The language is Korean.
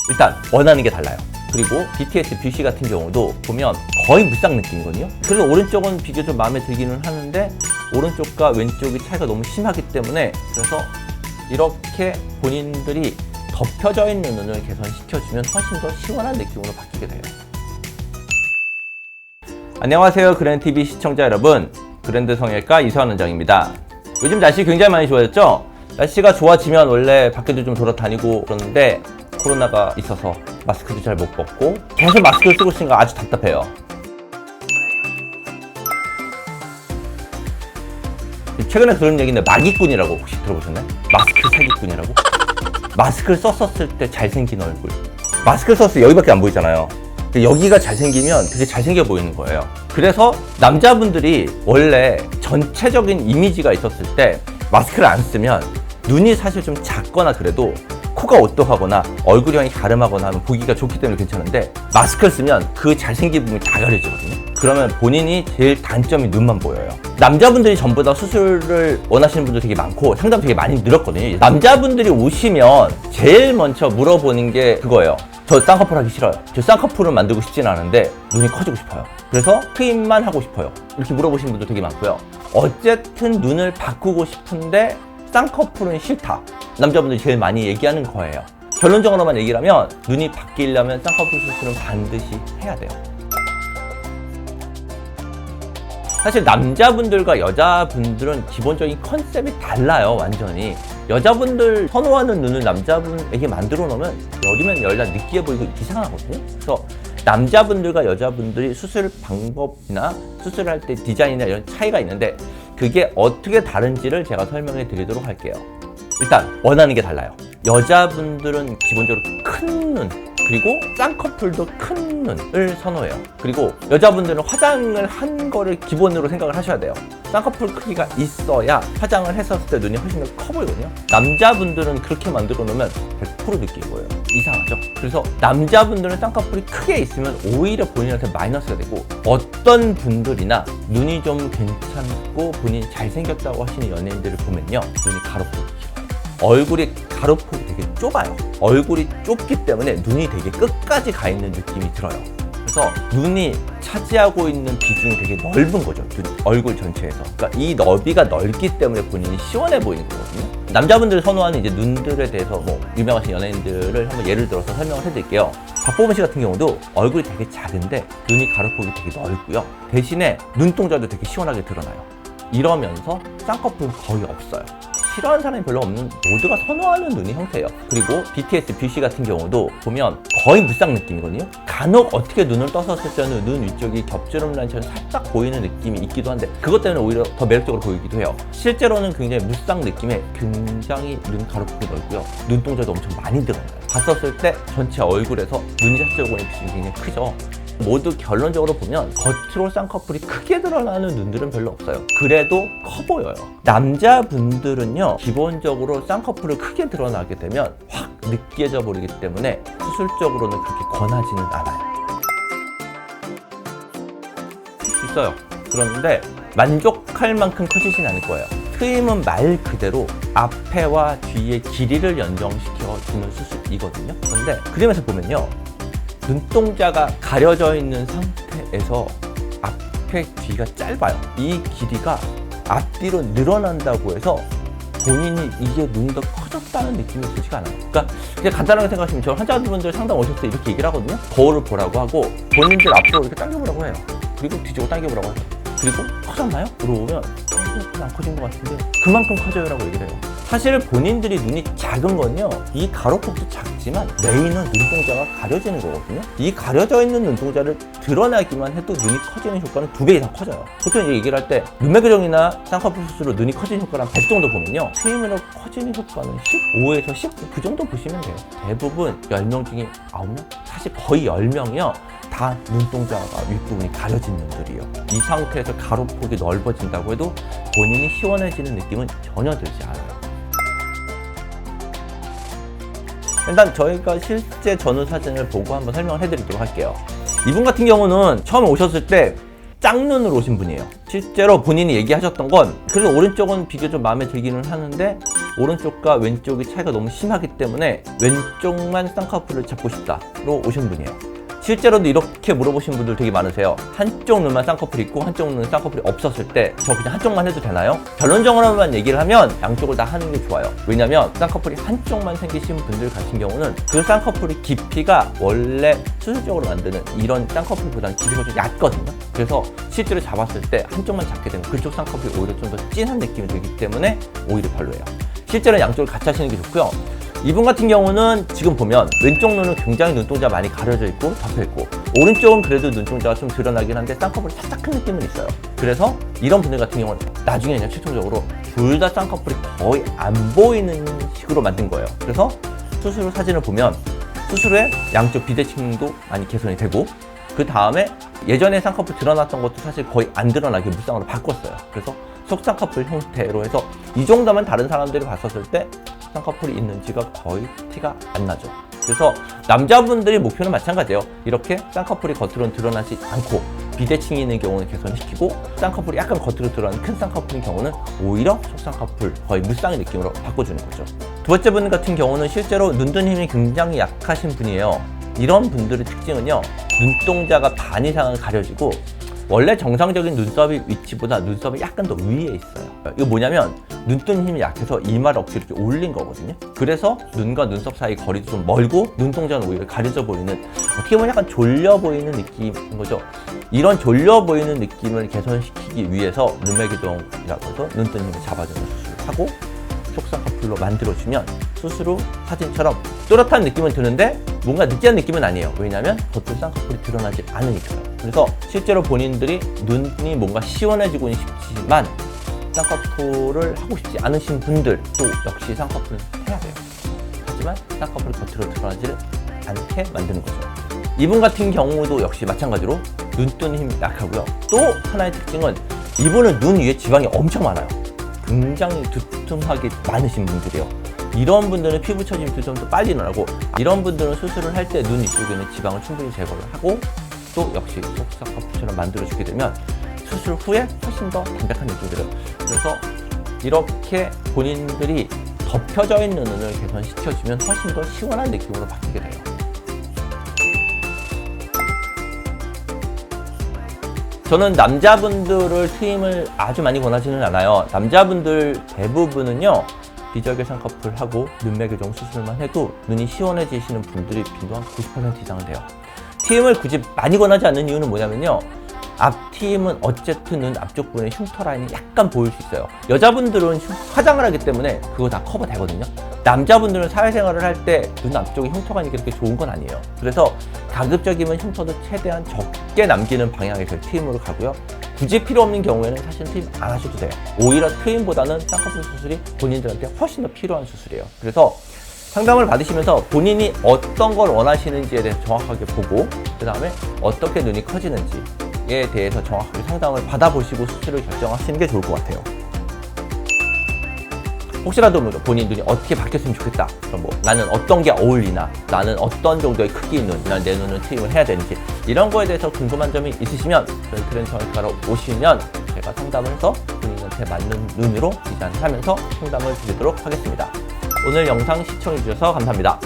일단 원하는 게 달라요. 그리고 BTS 뷰시 같은 경우도 보면 거의 무쌍 느낌이거든요. 그래서 오른쪽은 비교적 마음에 들기는 하는데 오른쪽과 왼쪽이 차이가 너무 심하기 때문에 그래서 이렇게 본인들이 덮여져 있는 눈을 개선시켜주면 훨씬 더 시원한 느낌으로 바뀌게 돼요. 안녕하세요, 그랜TV 시청자 여러분. 그랜드 성형외과 이수환 원장입니다. 요즘 날씨 굉장히 많이 좋아졌죠? 날씨가 좋아지면 원래 밖에도 좀 돌아다니고 그러는데 코로나가 있어서 마스크도 잘 못 벗고 계속 마스크를 쓰고 있으니까 아주 답답해요. 최근에 들은 얘기인데 마기꾼이라고 혹시 들어보셨나요? 마스크 사기꾼이라고? 마스크를 썼을 때 잘생긴 얼굴, 마스크를 썼을 때 여기밖에 안 보이잖아요. 여기가 잘생기면 되게 잘생겨 보이는 거예요. 그래서 남자분들이 원래 전체적인 이미지가 있었을 때 마스크를 안 쓰면 눈이 사실 좀 작거나 그래도 코가 오똑하거나 얼굴형이 가름하거나 하면 보기가 좋기 때문에 괜찮은데 마스크를 쓰면 그 잘생긴 부분이 다 가려지거든요. 그러면 본인이 제일 단점이 눈만 보여요. 남자분들이 전부 다 수술을 원하시는 분들 되게 많고 상담 되게 많이 늘었거든요. 남자분들이 오시면 제일 먼저 물어보는 게 그거예요. 저 쌍꺼풀 하기 싫어요. 저 쌍꺼풀을 만들고 싶진 않은데 눈이 커지고 싶어요. 그래서 트임만 하고 싶어요. 이렇게 물어보시는 분들 되게 많고요. 어쨌든 눈을 바꾸고 싶은데 쌍꺼풀은 싫다. 남자분들이 제일 많이 얘기하는 거예요. 결론적으로만 얘기를 하면 눈이 바뀌려면 쌍꺼풀 수술은 반드시 해야 돼요. 사실 남자분들과 여자분들은 기본적인 컨셉이 달라요. 완전히. 여자분들 선호하는 눈을 남자분에게 만들어 놓으면 여리면 열나 느끼해 보이고 이상하거든요. 그래서 남자분들과 여자분들이 수술 방법이나 수술할 때 디자인이나 이런 차이가 있는데 그게 어떻게 다른지를 제가 설명해 드리도록 할게요. 일단 원하는 게 달라요. 여자분들은 기본적으로 큰 눈, 그리고 쌍꺼풀도 큰 눈을 선호해요. 그리고 여자분들은 화장을 한 거를 기본으로 생각을 하셔야 돼요. 쌍꺼풀 크기가 있어야 화장을 했었을 때 눈이 훨씬 더 커 보이거든요. 남자분들은 그렇게 만들어 놓으면 100% 느끼는 거예요. 이상하죠? 그래서 남자분들은 쌍꺼풀이 크게 있으면 오히려 본인한테 마이너스가 되고 어떤 분들이나 눈이 좀 괜찮고 본인이 잘생겼다고 하시는 연예인들을 보면요, 눈이 가로폭이 길어요. 얼굴이 가로폭이 되게 좁아요. 얼굴이 좁기 때문에 눈이 되게 끝까지 가 있는 느낌이 들어요. 그래서 눈이 차지하고 있는 비중이 되게 넓은 거죠. 얼굴 전체에서. 그러니까 이 너비가 넓기 때문에 본인이 시원해 보이는 거거든요. 남자분들 선호하는 이제 눈들에 대해서 뭐 유명하신 연예인들을 한번 예를 들어서 설명을 해드릴게요. 박보검 씨 같은 경우도 얼굴이 되게 작은데 눈이 가로폭이 되게 넓고요. 대신에 눈동자도 되게 시원하게 드러나요. 이러면서 쌍꺼풀은 거의 없어요. 싫어하는 사람이 별로 없는, 모두가 선호하는 눈의 형태예요. 그리고 BTS 뷰시 같은 경우도 보면 거의 무쌍 느낌이거든요. 간혹 어떻게 눈을 떴었을 때는 눈 위쪽이 겹주름 라인처럼 살짝 보이는 느낌이 있기도 한데 그것 때문에 오히려 더 매력적으로 보이기도 해요. 실제로는 굉장히 무쌍 느낌에 굉장히 눈 가로폭이 넓고요. 눈동자도 엄청 많이 드러나요. 봤었을 때 전체 얼굴에서 눈이 자체적으로 보이는 비중이 굉장히 크죠. 모두 결론적으로 보면 겉으로 쌍꺼풀이 크게 드러나는 눈들은 별로 없어요. 그래도 커 보여요. 남자분들은요, 기본적으로 쌍꺼풀을 크게 드러나게 되면 확 느끼해져 버리기 때문에 수술적으로는 그렇게 권하지는 않아요. 있어요. 그런데 만족할 만큼 커지진 않을 거예요. 트임은 말 그대로 앞에와 뒤의 길이를 연정시켜주는 수술이거든요. 그런데 그림에서 보면요, 눈동자가 가려져 있는 상태에서 앞에 뒤가 짧아요. 이 길이가 앞뒤로 늘어난다고 해서 본인이 이게 눈이 더 커졌다는 느낌이 들지가 않아요. 그러니까 그냥 간단하게 생각하시면 저 환자분들 상담 오셨을 때 이렇게 얘기를 하거든요. 거울을 보라고 하고 본인들 앞으로 이렇게 당겨보라고 해요. 그리고 뒤쪽으로 당겨보라고 해요. 그리고 커졌나요? 물어보면 안 커진 것 같은데 그만큼 커져요라고 얘기를 해요. 사실 본인들이 눈이 작은 건요, 이 가로폭도 작지만 메인은 눈동자가 가려지는 거거든요. 이 가려져 있는 눈동자를 드러나기만 해도 눈이 커지는 효과는 2배 이상 커져요. 보통 얘기를 할 때 눈매 교정이나 쌍꺼풀 수술로 눈이 커지는 효과는 100 정도 보면요, 트임으로 커지는 효과는 15에서 19 그 정도 보시면 돼요. 대부분 10명 중에 9명? 사실 거의 10명이요 다 눈동자가 윗부분이 가려진 눈들이에요. 이 상태에서 가로폭이 넓어진다고 해도 본인이 시원해지는 느낌은 전혀 들지 않아요. 일단 저희가 실제 전후 사진을 보고 한번 설명을 해드리도록 할게요. 이분 같은 경우는 처음 오셨을 때 짝눈으로 오신 분이에요. 실제로 본인이 얘기하셨던 건 그래도 오른쪽은 비교적 마음에 들기는 하는데 오른쪽과 왼쪽이 차이가 너무 심하기 때문에 왼쪽만 쌍꺼풀을 잡고 싶다로 오신 분이에요. 실제로도 이렇게 물어보신 분들 되게 많으세요. 한쪽 눈만 쌍꺼풀이 있고 한쪽 눈은 쌍꺼풀이 없었을 때 저 그냥 한쪽만 해도 되나요? 결론적으로만 얘기를 하면 양쪽을 다 하는 게 좋아요. 왜냐면 쌍꺼풀이 한쪽만 생기신 분들 같은 경우는 그 쌍꺼풀이 깊이가 원래 수술적으로 만드는 이런 쌍꺼풀보다는 깊이가 좀 얕거든요. 그래서 실제로 잡았을 때 한쪽만 잡게 되면 그쪽 쌍꺼풀이 오히려 좀 더 진한 느낌이 들기 때문에 오히려 별로예요. 실제로 양쪽을 같이 하시는 게 좋고요. 이분 같은 경우는 지금 보면 왼쪽 눈은 굉장히 눈동자 많이 가려져 있고 잡혀 있고 오른쪽은 그래도 눈동자가 좀 드러나긴 한데 쌍꺼풀이 살짝 큰 느낌은 있어요. 그래서 이런 분들 같은 경우는 나중에 그냥 최종적으로 둘 다 쌍꺼풀이 거의 안 보이는 식으로 만든 거예요. 그래서 수술 후 사진을 보면 수술 후에 양쪽 비대칭도 많이 개선이 되고 그 다음에 예전에 쌍꺼풀 드러났던 것도 사실 거의 안 드러나게 무쌍으로 바꿨어요. 그래서 속쌍꺼풀 형태로 해서 이 정도면 다른 사람들이 봤었을 때 쌍꺼풀이 있는지가 거의 티가 안 나죠. 그래서 남자분들의 목표는 마찬가지예요. 이렇게 쌍꺼풀이 겉으로는 드러나지 않고 비대칭이 있는 경우는 개선시키고 쌍꺼풀이 약간 겉으로 드러나는 큰 쌍꺼풀인 경우는 오히려 속쌍꺼풀 거의 무쌍의 느낌으로 바꿔주는 거죠. 두 번째 분 같은 경우는 실제로 눈뜬 힘이 굉장히 약하신 분이에요. 이런 분들의 특징은요, 눈동자가 반 이상은 가려지고 원래 정상적인 눈썹의 위치보다 눈썹이 약간 더 위에 있어요. 이거 뭐냐면 눈뜬 힘이 약해서 이마를 억지로 이렇게 올린 거거든요. 그래서 눈과 눈썹 사이 거리도 좀 멀고 눈동자는 오히려 가려져 보이는, 어떻게 보면 약간 졸려 보이는 느낌인 거죠. 이런 졸려 보이는 느낌을 개선시키기 위해서 눈매교정이라고 해서 눈뜬 힘을 잡아주는 수술을 하고 속쌍꺼풀로 만들어주면 수술 후 사진처럼 또렷한 느낌은 드는데 뭔가 느끼한 느낌은 아니에요. 왜냐하면 겉으로 쌍꺼풀이 드러나지 않으니까요. 그래서 실제로 본인들이 눈이 뭔가 시원해지고는 싶지만 쌍꺼풀을 하고 싶지 않으신 분들도 역시 쌍꺼풀은 해야 돼요. 하지만 쌍꺼풀이 겉으로 드러나지를 않게 만드는 거죠. 이분 같은 경우도 역시 마찬가지로 눈뜬 힘이 약하고요. 또 하나의 특징은 이분은 눈 위에 지방이 엄청 많아요. 굉장히 두툼하게 많으신 분들이에요. 이런 분들은 피부 처짐도 좀 더 빨리 나고, 이런 분들은 수술을 할 때 눈 이쪽에는 지방을 충분히 제거를 하고 또 역시 속쌍꺼풀처럼 만들어주게 되면 수술 후에 훨씬 더 담백한 느낌이 들어요. 그래서 이렇게 본인들이 덮여져 있는 눈을 개선시켜주면 훨씬 더 시원한 느낌으로 바뀌게 돼요. 저는 남자분들을 트임을 아주 많이 권하지는 않아요. 남자분들 대부분은요, 비절개 쌍꺼풀하고 눈매교정 수술만 해도 눈이 시원해지시는 분들이 빈도 한 90% 이상은 돼요. 트임을 굳이 많이 권하지 않는 이유는 뭐냐면요, 앞트임은 어쨌든 눈 앞쪽 부분에 흉터 라인이 약간 보일 수 있어요. 여자분들은 화장을 하기 때문에 그거 다 커버 되거든요. 남자분들은 사회생활을 할 때 눈 앞쪽에 흉터가 있는 게 그렇게 좋은 건 아니에요. 그래서 가급적이면 흉터도 최대한 적게 남기는 방향에서 트임으로 가고요. 굳이 필요 없는 경우에는 사실 트임 안 하셔도 돼요. 오히려 트임보다는 쌍꺼풀 수술이 본인들한테 훨씬 더 필요한 수술이에요. 그래서 상담을 받으시면서 본인이 어떤 걸 원하시는지에 대해서 정확하게 보고 그 다음에 어떻게 눈이 커지는지에 대해서 정확하게 상담을 받아보시고 수술을 결정하시는 게 좋을 것 같아요. 혹시라도 본인 눈이 어떻게 바뀌었으면 좋겠다, 그럼 뭐 나는 어떤 게 어울리나, 나는 어떤 정도의 크기의 눈, 난 내 눈을 트임을 해야 되는지, 이런 거에 대해서 궁금한 점이 있으시면 저희 트렌드 정형외과로 오시면 제가 상담을 해서 본인한테 맞는 눈으로 디자인을 하면서 상담을 드리도록 하겠습니다. 오늘 영상 시청해 주셔서 감사합니다.